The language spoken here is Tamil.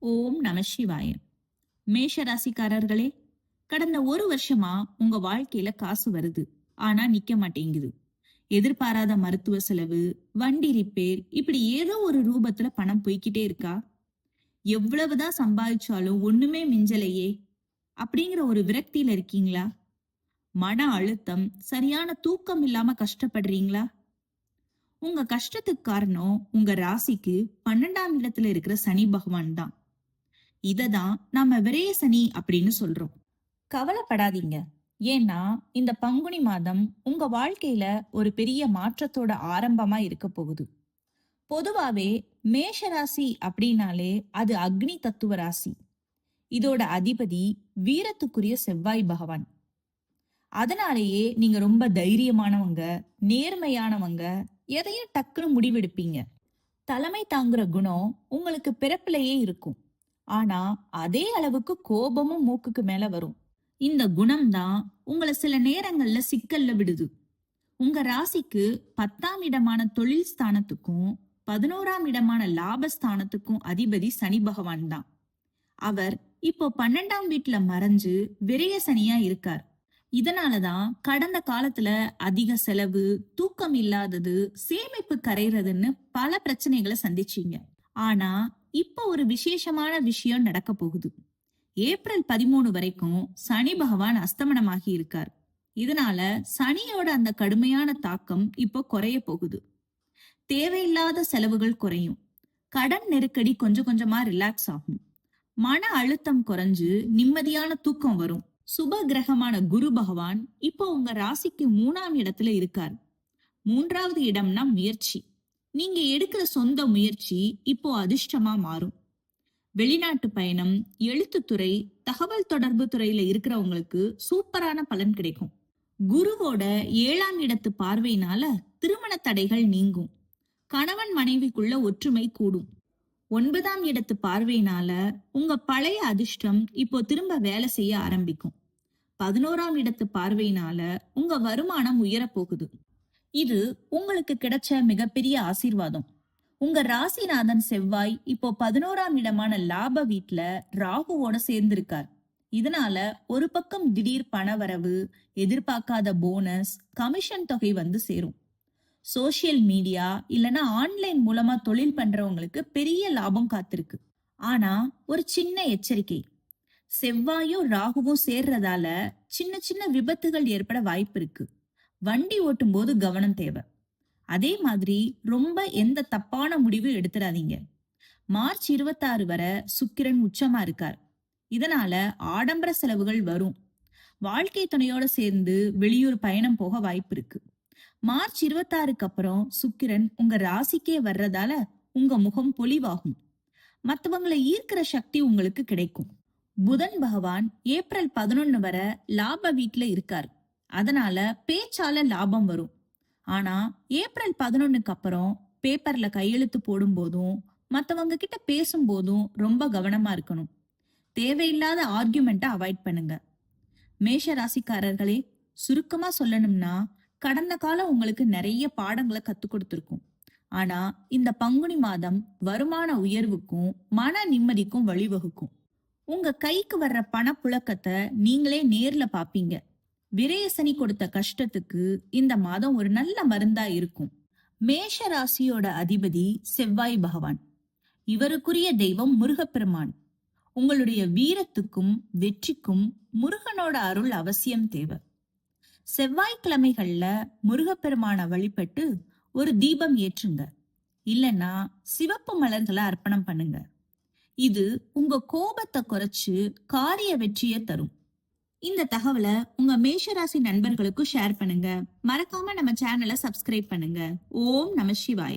ஓம் நம சிவாய. மேஷ ராசிக்காரர்களே, கடந்த ஒரு வருஷமா உங்க வாழ்க்கையில காசு வருது, ஆனா நிக்க மாட்டேங்குது. எதிர்பாராத மருத்துவ செலவு, வண்டி ரிப்பேர், இப்படி ஏதோ ஒரு ரூபத்துல பணம் போய்க்கிட்டே இருக்கா? எவ்வளவுதான் சம்பாதிச்சாலும் ஒண்ணுமே மிஞ்சலையே அப்படிங்கிற ஒரு விரக்தியில இருக்கீங்களா? மன அழுத்தம், சரியான தூக்கம் இல்லாம கஷ்டப்படுறீங்களா? உங்க கஷ்டத்துக்கு காரணம் உங்க ராசிக்கு 12ஆம் இடத்துல இருக்கிற சனி பகவான் தான். இததான் நாம விரய சனி அப்படின்னு சொல்றோம். கவலைப்படாதீங்க. ஏன்னா இந்த பங்குனி மாதம் உங்க வாழ்க்கையில ஒரு பெரிய மாற்றத்தோட ஆரம்பமா இருக்க போகுது. பொதுவாவே மேஷ ராசி அப்படின்னாலே அது அக்னி தத்துவ ராசி. இதோட அதிபதி வீரத்துக்குரிய செவ்வாய் பகவான். அதனாலேயே நீங்க ரொம்ப தைரியமானவங்க, நேர்மையானவங்க, எதையும் டக்குன்னு முடிவெடுப்பீங்க. தலைமை தாங்குற குணம் உங்களுக்கு பிறப்பிலேயே இருக்கும். ஆனா அதே அளவுக்கு கோபமும் மூக்குக்கு மேல வரும். இந்த குணம்தான் உங்களை சில நேரங்கள்ல சிக்கல்ல விடுது. உங்க ராசிக்கு 10ஆம் இடமான தொழில் ஸ்தானத்துக்கும் 11ஆம் இடமான லாபஸ்தானத்துக்கும் அதிபதி சனி பகவான் தான். அவர் இப்போ 12ஆம் வீட்டுல மறைஞ்சு விரய சனியா இருக்கார். இதனாலதான் கடந்த காலத்துல அதிக செலவு, தூக்கம் இல்லாதது, சேமிப்பு கரைறதுன்னு பல பிரச்சனைகளை சந்திச்சீங்க. ஆனா இப்ப ஒரு விசேஷமான விஷயம் நடக்க போகுது. ஏப்ரல் 13 வரைக்கும் சனி பகவான் அஸ்தமனமாகி இருக்கார். இதனால சனியோட அந்த கடுமையான தாக்கம் இப்போ குறைய போகுது. தேவையில்லாத செலவுகள் குறையும். கடன் நெருக்கடி கொஞ்சம் கொஞ்சமா ரிலாக்ஸ் ஆகும். மன அழுத்தம் குறைஞ்சு நிம்மதியான தூக்கம் வரும். சுப கிரகமான குரு பகவான் இப்போ உங்க ராசிக்கு 3ஆம் இடத்துல இருக்கார். 3வது இடம்னா முயற்சி. நீங்க எடுக்கிற சொந்த முயற்சி இப்போ அதிர்ஷ்டமா மாறும். வெளிநாட்டு பயணம், எழுத்துத்துறை, தகவல் தொடர்பு துறையில இருக்கிறவங்களுக்கு சூப்பரான பலன் கிடைக்கும். குருவோட 7ஆம் இடத்து பார்வையினால திருமண தடைகள் நீங்கும். கணவன் மனைவிக்குள்ள ஒற்றுமை கூடும். 9ஆம் இடத்து பார்வையினால உங்க பழைய அதிர்ஷ்டம் இப்போ திரும்ப வேலை செய்ய ஆரம்பிக்கும். 11ஆம் இடத்து பார்வையினால உங்க வருமானம் உயரப் போகுது. இது உங்களுக்கு கிடைச்ச மிகப்பெரிய ஆசீர்வாதம். உங்க ராசிநாதன் செவ்வாய் இப்போ 11ஆம் இடமான லாப வீட்ல ராகுவோட சேர்ந்திருக்கார். இதனால ஒரு பக்கம் திடீர் பணவரவு, எதிர்பார்க்காத போனஸ், கமிஷன் தொகை வந்து சேரும். சோசியல் மீடியா இல்லனா ஆன்லைன் மூலமா தொழில் பண்றவங்களுக்கு பெரிய லாபம் காத்திருக்கு. ஆனா ஒரு சின்ன எச்சரிக்கை. செவ்வாயும் ராகுவும் சேர்றதால சின்ன சின்ன விபத்துகள் ஏற்பட வாய்ப்பு இருக்கு. வண்டி ஓட்டும் போது கவனம் தேவை. அதே மாதிரி ரொம்ப எந்த தப்பான முடிவு எடுத்துடாதீங்க. மார்ச் 26 வரை சுக்கிரன் உச்சமா இருக்கார். இதனால ஆடம்பர செலவுகள் வரும். வாழ்க்கை துணையோட சேர்ந்து வெளியூர் பயணம் போக வாய்ப்பு இருக்கு. மார்ச் 26க்கு அப்புறம் சுக்கிரன் உங்க ராசிக்கே வர்றதால உங்க முகம் பொலிவாகும். மத்தவங்களை ஈர்க்கிற சக்தி உங்களுக்கு கிடைக்கும். புதன் பகவான் ஏப்ரல் 11 வரை லாப வீட்டுல இருக்கார். அதனால பேச்சால லாபம் வரும். ஆனா ஏப்ரல் 11க்கு அப்புறம் பேப்பர்ல கையெழுத்து போடும் போதும் மத்தவங்க கிட்ட பேசும் போதும் ரொம்ப கவனமா இருக்கணும். தேவையில்லாத ஆர்குமெண்ட்டை அவாய்ட் பண்ணுங்க. மேஷ ராசிக்காரர்களே, சுருக்கமா சொல்லணும்னா கடந்த காலம் உங்களுக்கு நிறைய பாடங்களை கத்து கொடுத்திருக்கும். ஆனா இந்த பங்குனி மாதம் வருமான உயர்வுக்கும் மன நிம்மதிக்கும் வழிவகுக்கும். உங்க கைக்கு வர்ற பணப்புழக்கத்தை நீங்களே நேர்ல பாப்பீங்க. விரயசனி கொடுத்த கஷ்டத்துக்கு இந்த மாதம் ஒரு நல்ல மருந்தா இருக்கும். மேஷ ராசியோட அதிபதி செவ்வாய் பகவான். இவருக்குரிய தெய்வம் முருகப்பெருமான். உங்களுடைய வீரத்துக்கும் வெற்றிக்கும் முருகனோட அருள் அவசியம் தேவை. செவ்வாய்க்கிழமைகள்ல முருகப்பெருமான வழிபட்டு ஒரு தீபம் ஏற்றுங்க. இல்லைன்னா சிவப்பு மலர்களை அர்ப்பணம் பண்ணுங்க. இது உங்க கோபத்தை குறைச்சு காரிய வெற்றியை தரும். இந்த தகவலை உங்க மேஷராசி நண்பர்களுக்கும் ஷேர் பண்ணுங்க. மறக்காம நம்ம சேனலை சப்ஸ்கிரைப் பண்ணுங்க. ஓம் நம சிவாய.